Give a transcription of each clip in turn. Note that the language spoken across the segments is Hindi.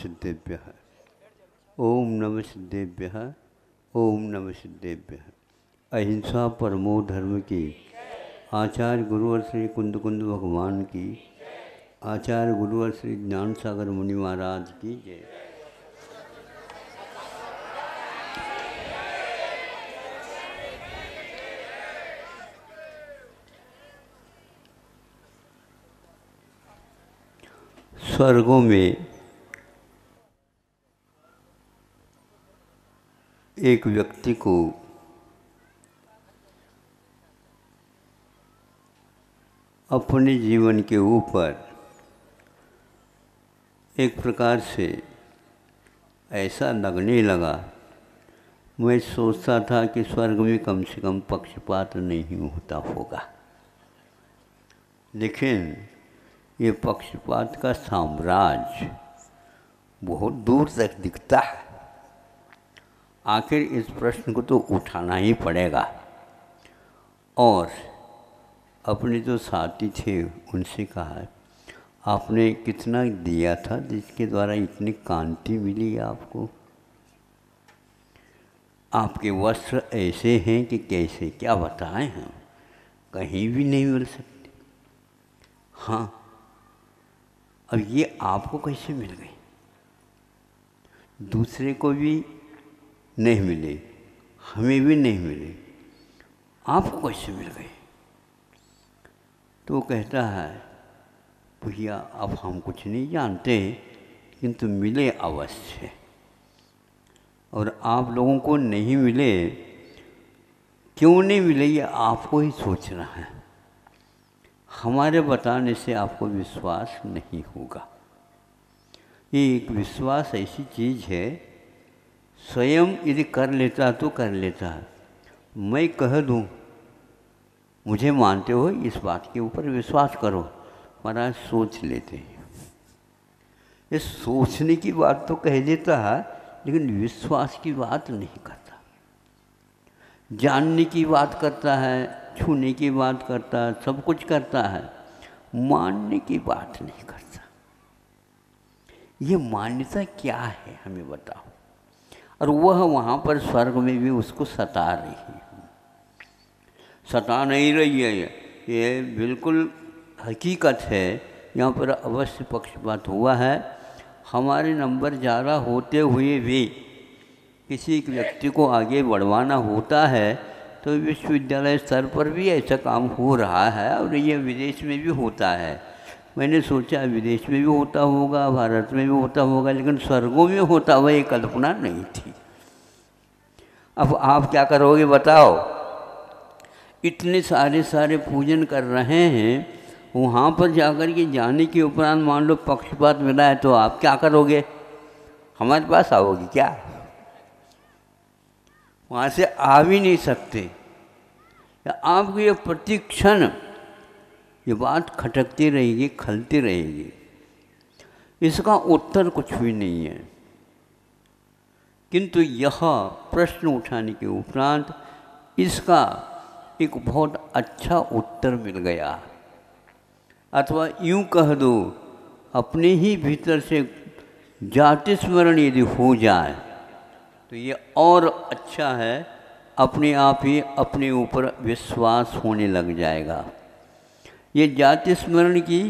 सिद्धेभ्यः। ओम नमः सिद्धेभ्यः। ओम नमः सिद्धेभ्यः। अहिंसा परमो धर्म की। आचार्य गुरुवर श्री कुंद कुंद भगवान की। आचार्य गुरुवर श्री ज्ञान सागर मुनि महाराज की जय। स्वर्गों में एक व्यक्ति को अपने जीवन के ऊपर एक प्रकार से ऐसा लगने लगा, मैं सोचता था कि स्वर्ग में कम से कम पक्षपात नहीं होता होगा, लेकिन ये पक्षपात का साम्राज्य बहुत दूर तक दिखता है। आखिर इस प्रश्न को तो उठाना ही पड़ेगा। और अपने जो साथी थे उनसे कहा, आपने कितना दिया था जिसके द्वारा इतनी कांति मिली आपको? आपके वस्त्र ऐसे हैं कि कैसे क्या बताएं, हम कहीं भी नहीं मिल सकते। हाँ, अब ये आपको कैसे मिल गई? दूसरे को भी नहीं मिले, हमें भी नहीं मिले, आपको कैसे मिल गई? तो वो कहता है, भैया अब हम कुछ नहीं जानते, किंतु मिले अवश्य। और आप लोगों को नहीं मिले, क्यों नहीं मिले ये आपको ही सोचना है। हमारे बताने से आपको विश्वास नहीं होगा। ये एक विश्वास ऐसी चीज़ है, स्वयं यदि कर लेता तो कर लेता है। मैं कह दूँ मुझे मानते हो, इस बात के ऊपर विश्वास करो, महाराज सोच लेते हैं। ये सोचने की बात तो कह देता है, लेकिन विश्वास की बात नहीं करता। जानने की बात करता है, छूने की बात करता है, सब कुछ करता है, मानने की बात नहीं करता। ये मान्यता क्या है हमें बताओ। और वह वहाँ पर स्वर्ग में भी उसको सता रही है। सता नहीं रही है, ये बिल्कुल हकीकत है। यहाँ पर अवश्य पक्षपात हुआ है। हमारे नंबर ज़्यादा होते हुए भी किसी एक व्यक्ति को आगे बढ़वाना होता है तो विश्वविद्यालय स्तर पर भी ऐसा काम हो रहा है, और ये विदेश में भी होता है। मैंने सोचा विदेश में भी होता होगा, भारत में भी होता होगा, लेकिन स्वर्गों में होता हुआ ये कल्पना नहीं थी। अब आप क्या करोगे बताओ? इतने सारे पूजन कर रहे हैं, वहाँ पर जाकर के जाने के उपरांत मान लो पक्षपात मिला है तो आप क्या करोगे? हमारे पास आओगे क्या? वहाँ से आ भी नहीं सकते। आपको ये प्रतिक्षण ये बात खटकती रहेगी, खलती रहेगी। इसका उत्तर कुछ भी नहीं है। किंतु यह प्रश्न उठाने के उपरांत इसका एक बहुत अच्छा उत्तर मिल गया। अथवा यूँ कह दो, अपने ही भीतर से जाति स्मरण यदि हो जाए तो ये और अच्छा है। अपने आप ही अपने ऊपर विश्वास होने लग जाएगा। ये जाति स्मरण की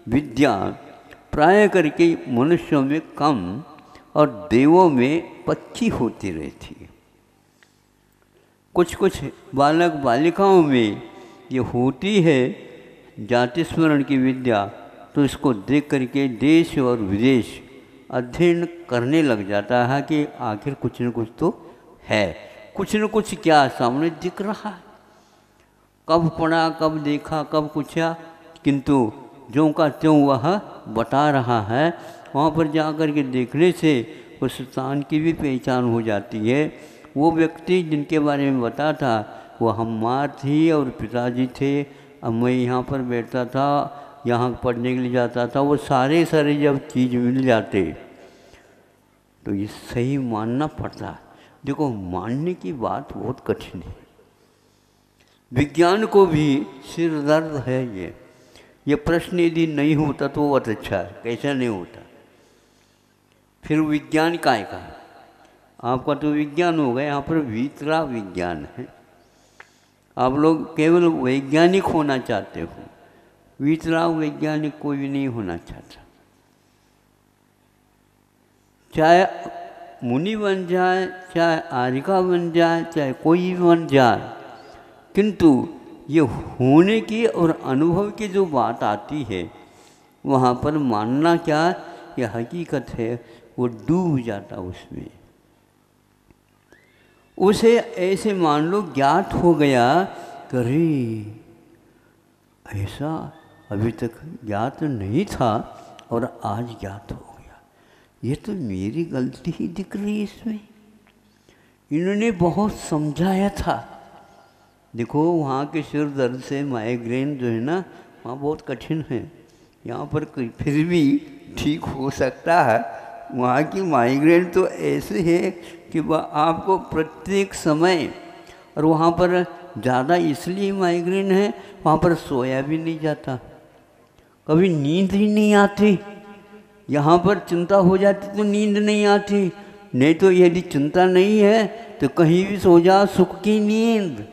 विद्या प्राय करके मनुष्यों में कम और देवों में 25 होती रहती है। कुछ कुछ बालक बालिकाओं में ये होती है जाति स्मरण की विद्या, तो इसको देख करके देश और विदेश अध्ययन करने लग जाता है कि आखिर कुछ न कुछ तो है, कुछ न कुछ क्या सामने दिख रहा है। कब पढ़ा, कब देखा, कब पूछा, किंतु ज्यों का त्यों वह बता रहा है। वहाँ पर जा कर के देखने से उस स्थान की भी पहचान हो जाती है। वो व्यक्ति जिनके बारे में बता था वो हम माँ थी और पिताजी थे। अब मैं यहाँ पर बैठता था, यहाँ पढ़ने के लिए जाता था। वो सारे जब चीज़ मिल जाते तो ये सही मानना पड़ता। देखो, मानने की बात बहुत कठिन है। विज्ञान को भी सिर दर्द है ये प्रश्न यदि नहीं होता तो बहुत अच्छा है। कैसा नहीं होता? फिर विज्ञान काय का? आपका तो विज्ञान हो गया, यहाँ पर वीतरा विज्ञान है। आप लोग केवल वैज्ञानिक होना चाहते हो, वीतरा वैज्ञानिक कोई भी नहीं होना चाहता। चाहे मुनि बन जाए, चाहे आर्यिका बन जाए, चाहे कोई भी बन जाए, किंतु ये होने की और अनुभव की जो बात आती है, वहाँ पर मानना क्या ये हकीकत है, वो डूब जाता उसमें। उसे ऐसे मान लो ज्ञात हो गया, करे ऐसा अभी तक ज्ञात नहीं था और आज ज्ञात हो गया, ये तो मेरी गलती ही दिख रही है इसमें। इन्होंने बहुत समझाया था। देखो वहाँ के सिर दर्द से माइग्रेन जो है ना, वहाँ बहुत कठिन है, यहाँ पर फिर भी ठीक हो सकता है। वहाँ की माइग्रेन तो ऐसे है कि वह आपको प्रत्येक समय, और वहाँ पर ज़्यादा इसलिए माइग्रेन है, वहाँ पर सोया भी नहीं जाता, कभी नींद ही नहीं आती। यहाँ पर चिंता हो जाती तो नींद नहीं आती, नहीं तो यदि चिंता नहीं है तो कहीं भी सो जा, सुख की नींद।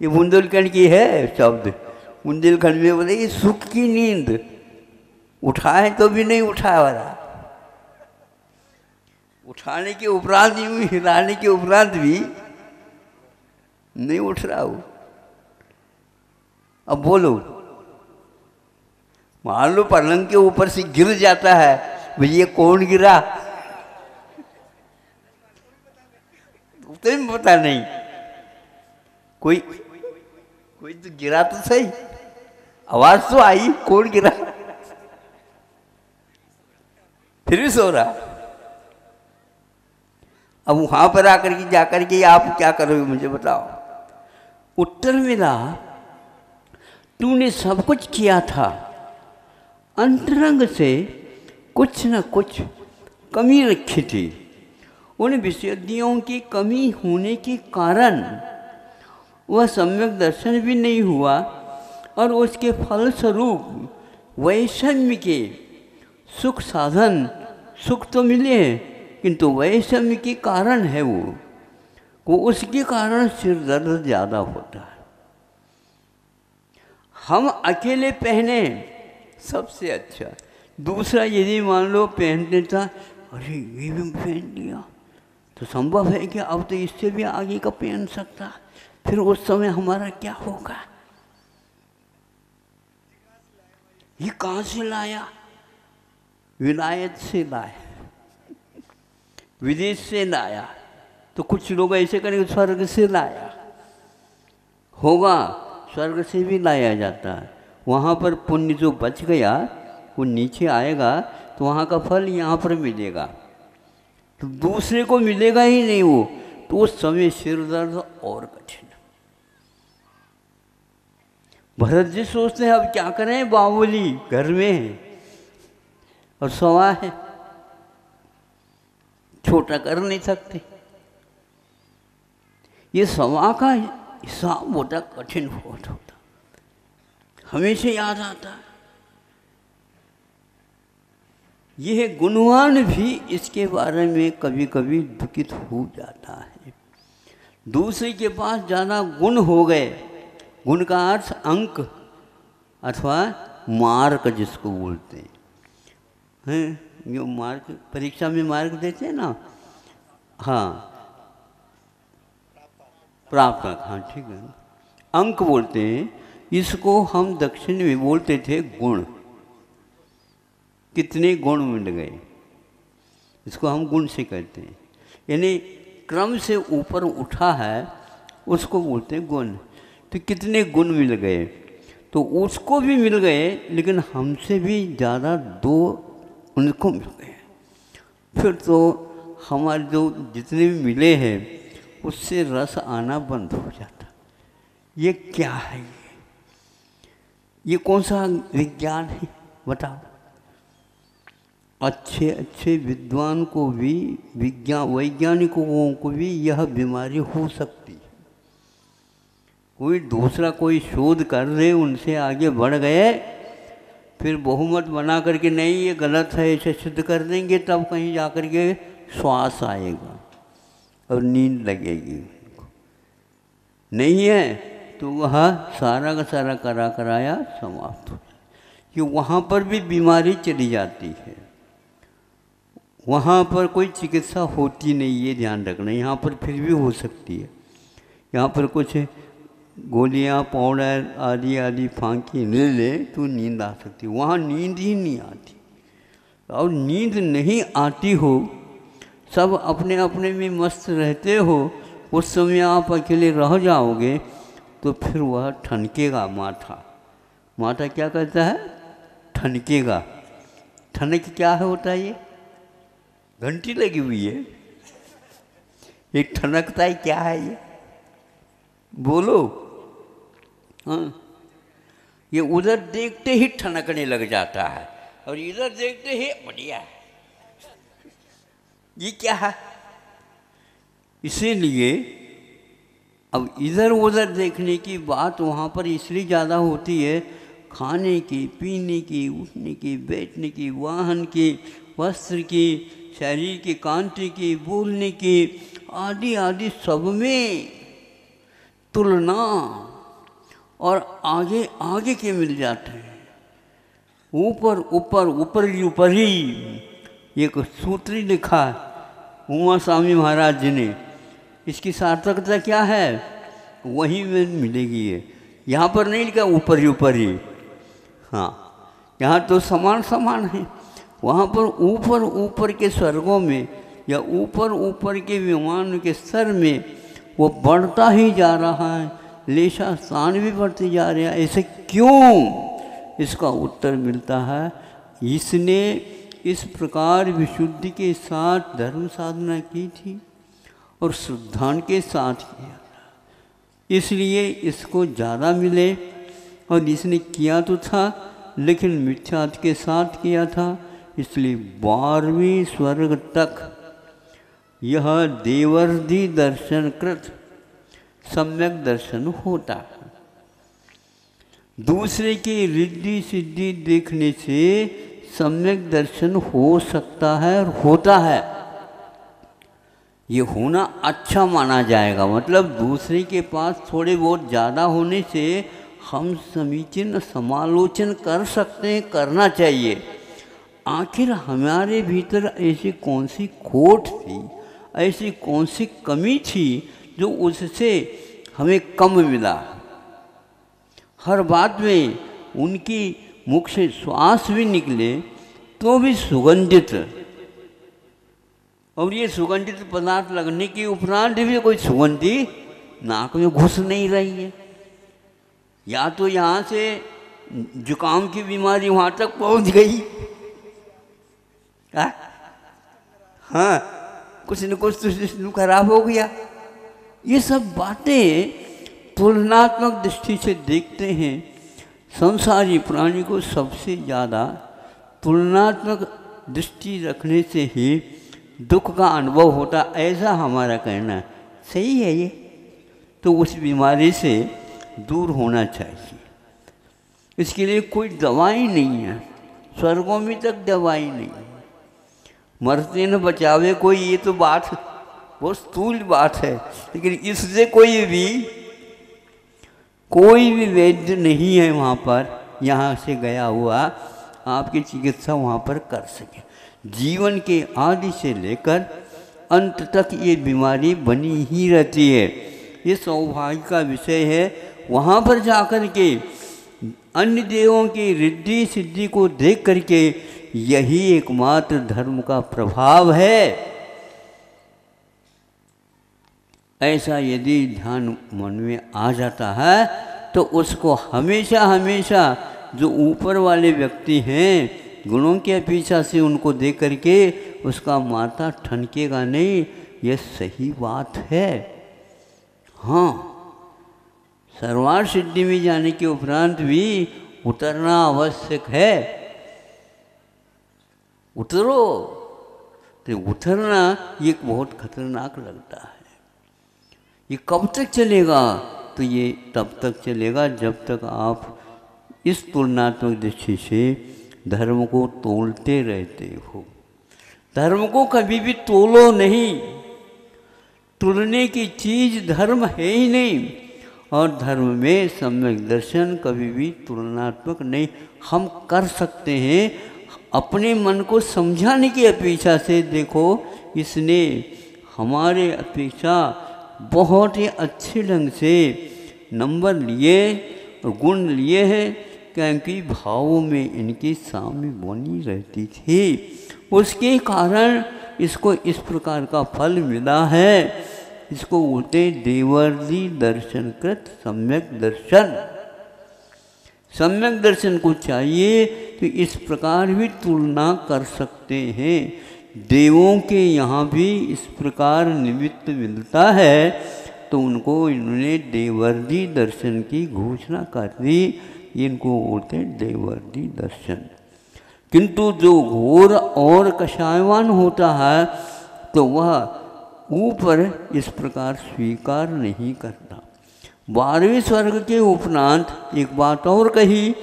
ये बुंदेलखंड की है शब्द, बुंदेलखंड में बोले ये सुख की नींद, उठाए तो भी नहीं उठा वाला, उठाने के उपरांत भी, हिलाने के उपरांत भी नहीं उठ रहा हूँ। अब बोलो, मान लो पलंग के ऊपर से गिर जाता है, भैया कौन गिरा तो भी पता नहीं, कोई तो गिरा तो सही, आवाज तो आई, कौन गिरा, फिर भी सो रहा। अब वहां पर आकर के जाकर के आप क्या करोगे मुझे बताओ? उत्तर मिला, तूने सब कुछ किया था, अंतरंग से कुछ न कुछ कमी रखी थी। उन विशुद्धियों की कमी होने के कारण वह सम्यक दर्शन भी नहीं हुआ, और उसके फलस्वरूप वैषम्य के सुख साधन, सुख तो मिले किंतु वैषम्य के कारण है वो उसके कारण सिर दर्द ज़्यादा होता है। हम अकेले पहने सबसे अच्छा, दूसरा यदि मान लो पहनते था, अरे ये भी पहन लिया तो संभव है कि अब तो इससे भी आगे का पहन सकता, फिर उस समय हमारा क्या होगा? ये कहाँ से लाया? विलायत से लाया, विदेश से लाया, तो कुछ लोग ऐसे करेंगे स्वर्ग से लाया होगा, स्वर्ग से भी लाया जाता है। वहाँ पर पुण्य जो बच गया वो नीचे आएगा, तो वहाँ का फल यहाँ पर मिलेगा, तो दूसरे को मिलेगा ही नहीं वो, तो उस समय सिर दर्द और कठिन। भरत जी सोचते हैं अब क्या करें, बावली घर में है और सवा है, छोटा कर नहीं सकते। ये सवा का हिसाब होता कठिन बहुत होता, हमेशा याद आता है। यह गुणवान भी इसके बारे में कभी कभी दुखित हो जाता है। दूसरे के पास ज़्यादा गुण हो गए, गुण का अर्थ अंक अथवा मार्क जिसको बोलते हैं, जो मार्क परीक्षा में मार्क देते हैं ना, हाँ प्राप्त, हाँ ठीक है, अंक बोलते हैं इसको। हम दक्षिण में बोलते थे गुण, कितने गुण मिल गए, इसको हम गुण से कहते हैं, यानी क्रम से ऊपर उठा है उसको बोलते हैं गुण। तो कितने गुण मिल गए, तो उसको भी मिल गए, लेकिन हमसे भी ज़्यादा दो उनको मिल गए। फिर तो हमारे जो जितने भी मिले हैं उससे रस आना बंद हो जाता। ये क्या है? ये कौन सा विज्ञान है बताओ? अच्छे अच्छे विद्वान को भी, वैज्ञानिकों को भी यह बीमारी हो सकती है। कोई दूसरा कोई शोध कर रहे, उनसे आगे बढ़ गए फिर बहुमत बना करके नहीं ये गलत है इसे सिद्ध कर देंगे, तब कहीं जा कर के श्वास आएगा और नींद लगेगी। नहीं है तो वह सारा का सारा कराया समाप्त हो, कि वहाँ पर भी बीमारी चली जाती है। वहाँ पर कोई चिकित्सा होती नहीं, ये ध्यान रखना। यहाँ पर फिर भी हो सकती है, यहाँ पर कुछ गोलियाँ पाउडर आदि आदि फांकी ले ले तो नींद आ सकती है, वहाँ नींद ही नहीं आती। और नींद नहीं आती हो, सब अपने अपने में मस्त रहते हो, उस समय आप अकेले रह जाओगे तो फिर वह ठनकेगा माथा। माथा क्या कहता है? ठनकेगा। ठनक क्या है होता है? ये घंटी लगी हुई है, एक ठनकता है, क्या है ये? बोलो। हाँ, ये उधर देखते ही ठनकने लग जाता है और इधर देखते ही बढ़िया है, ये क्या है? इसीलिए अब इधर उधर देखने की बात वहाँ पर इसलिए ज़्यादा होती है, खाने की, पीने की, उठने की, बैठने की, वाहन की, वस्त्र की, शरीर की कांति की, बोलने की, आदि आदि सब में तुलना और आगे आगे के मिल जाते हैं। ऊपर ऊपर ऊपर ही एक सूत्र लिखा उमा स्वामी महाराज जी ने, इसकी सार्थकता क्या है? वहीं में मिलेगी ये, यहाँ पर नहीं लिखा ऊपर ही। हाँ, यहाँ तो समान समान है, वहाँ पर ऊपर ऊपर के स्वर्गों में या ऊपर ऊपर के विमान के स्तर में वो बढ़ता ही जा रहा है, लेशा स्थान भी बढ़ते जा रहे हैं। ऐसे क्यों? इसका उत्तर मिलता है, इसने इस प्रकार विशुद्धि के साथ धर्म साधना की थी और श्रद्धान के साथ किया, इसलिए इसको ज़्यादा मिले। और इसने किया तो था लेकिन मिथ्यात्व के साथ किया था, इसलिए 12वें स्वर्ग तक यह देवर्धि दर्शन कृत सम्यक दर्शन होता है। दूसरे की रिद्धि सिद्धि देखने से सम्यक दर्शन हो सकता है और होता है। ये होना अच्छा माना जाएगा, मतलब दूसरे के पास थोड़े बहुत ज़्यादा होने से हम समीचीन समालोचन कर सकते हैं, करना चाहिए। आखिर हमारे भीतर ऐसी कौन सी खोट थी, ऐसी कौन सी कमी थी जो उससे हमें कम मिला। हर बात में उनकी मुख से श्वास भी निकले तो भी सुगंधित, और ये सुगंधित पदार्थ लगने के उपरांत भी कोई सुगंधी नाक में घुस नहीं रही है। या तो यहाँ से जुकाम की बीमारी वहाँ तक पहुँच गई, हाँ, कुछ न कुछ तो सिस्टम खराब हो गया। ये सब बातें तुलनात्मक दृष्टि से देखते हैं। संसारी प्राणी को सबसे ज़्यादा तुलनात्मक दृष्टि रखने से ही दुख का अनुभव होता, ऐसा हमारा कहना। सही है ये, तो उस बीमारी से दूर होना चाहिए। इसके लिए कोई दवाई नहीं है, स्वर्गों में तक दवाई नहीं है। मरते न बचावे कोई, ये तो बात बहुत स्थूल बात है, लेकिन इससे कोई भी वैद्य नहीं है वहाँ पर, यहाँ से गया हुआ आपकी चिकित्सा वहाँ पर कर सके। जीवन के आदि से लेकर अंत तक ये बीमारी बनी ही रहती है। ये सौभाग्य का विषय है। वहाँ पर जाकर के अन्य देवों की रिद्धि सिद्धि को देख करके यही एकमात्र धर्म का प्रभाव है। ऐसा यदि ध्यान मन में आ जाता है तो उसको हमेशा हमेशा जो ऊपर वाले व्यक्ति हैं गुणों के अपेक्षा से उनको देख करके उसका माथा ठनकेगा नहीं। ये सही बात है। हाँ, सर्वार्थ सिद्धि में जाने के उपरांत भी उतरना आवश्यक है। उतरो, तो उतरना ये बहुत खतरनाक लगता है। ये कब तक चलेगा? तो ये तब तक चलेगा जब तक आप इस तुलनात्मक दृष्टि से धर्म को तोलते रहते हो। धर्म को कभी भी तोलो नहीं, तुलने की चीज धर्म है ही नहीं। और धर्म में सम्यक दर्शन कभी भी तुलनात्मक नहीं। हम कर सकते हैं अपने मन को समझाने की अपेक्षा से। देखो, इसने हमारे अपेक्षा बहुत ही अच्छे ढंग से नंबर लिए और गुण लिए हैं, क्योंकि भावों में इनकी साम्य बनी रहती थी। उसके कारण इसको इस प्रकार का फल मिला है। इसको बोलते देवर्षि दर्शन कृत सम्यक दर्शन। सम्यक दर्शन को चाहिए तो इस प्रकार भी तुलना कर सकते हैं। देवों के यहाँ भी इस प्रकार निमित्त मिलता है, तो उनको इन्होंने देवर्षि दर्शन की घोषणा कर दी। इनको बोलते हैं देवर्षि दर्शन। किंतु जो घोर और कषायवान होता है तो वह ऊपर इस प्रकार स्वीकार नहीं करता। 12वें स्वर्ग के उपरांत एक बात और कही,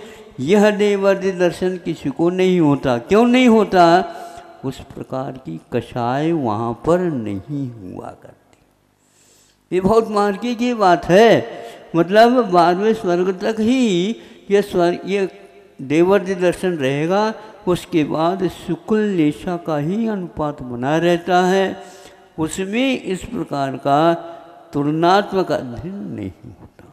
यह देवर्षि दर्शन किसी को नहीं होता। क्यों नहीं होता? उस प्रकार की कषाय वहाँ पर नहीं हुआ करती। ये बहुत मार्गी की बात है। मतलब 12वें स्वर्ग तक ही ये देवर्षि दर्शन रहेगा। उसके बाद शुक्ल लेशा का ही अनुपात बना रहता है। उसमें इस प्रकार का तुलनात्मक अध्ययन नहीं होता।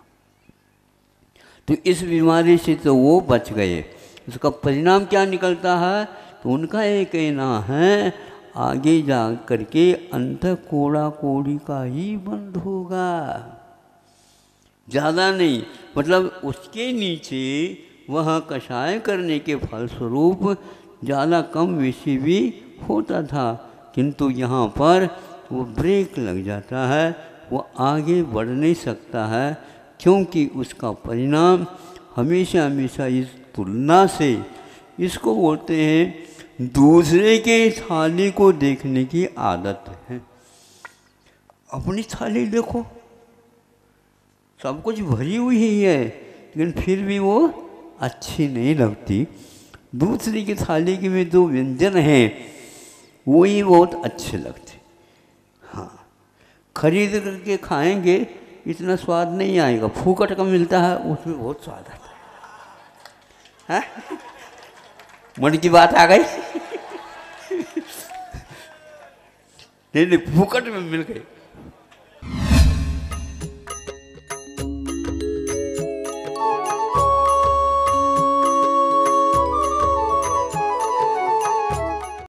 तो इस बीमारी से तो वो बच गए। उसका परिणाम क्या निकलता है? तो उनका ये कहना है आगे जा करके अंत कोड़ा कोड़ी का ही बंद होगा, ज़्यादा नहीं। मतलब उसके नीचे वह कषाय करने के फलस्वरूप ज़्यादा कम विषय भी होता था, किंतु यहाँ पर वो ब्रेक लग जाता है, वो आगे बढ़ नहीं सकता है, क्योंकि उसका परिणाम हमेशा हमेशा इस तुलना से, इसको बोलते हैं दूसरे के थाली को देखने की आदत है। अपनी थाली देखो, सब कुछ भरी हुई ही है, लेकिन फिर भी वो अच्छी नहीं लगती। दूसरी की थाली के में जो व्यंजन हैं वो ही बहुत अच्छे लगते। हाँ, खरीद करके खाएंगे इतना स्वाद नहीं आएगा। फूकट का मिलता है उसमें बहुत स्वाद आता है। मन की बात आ गई। नहीं, फूकट में मिल गई।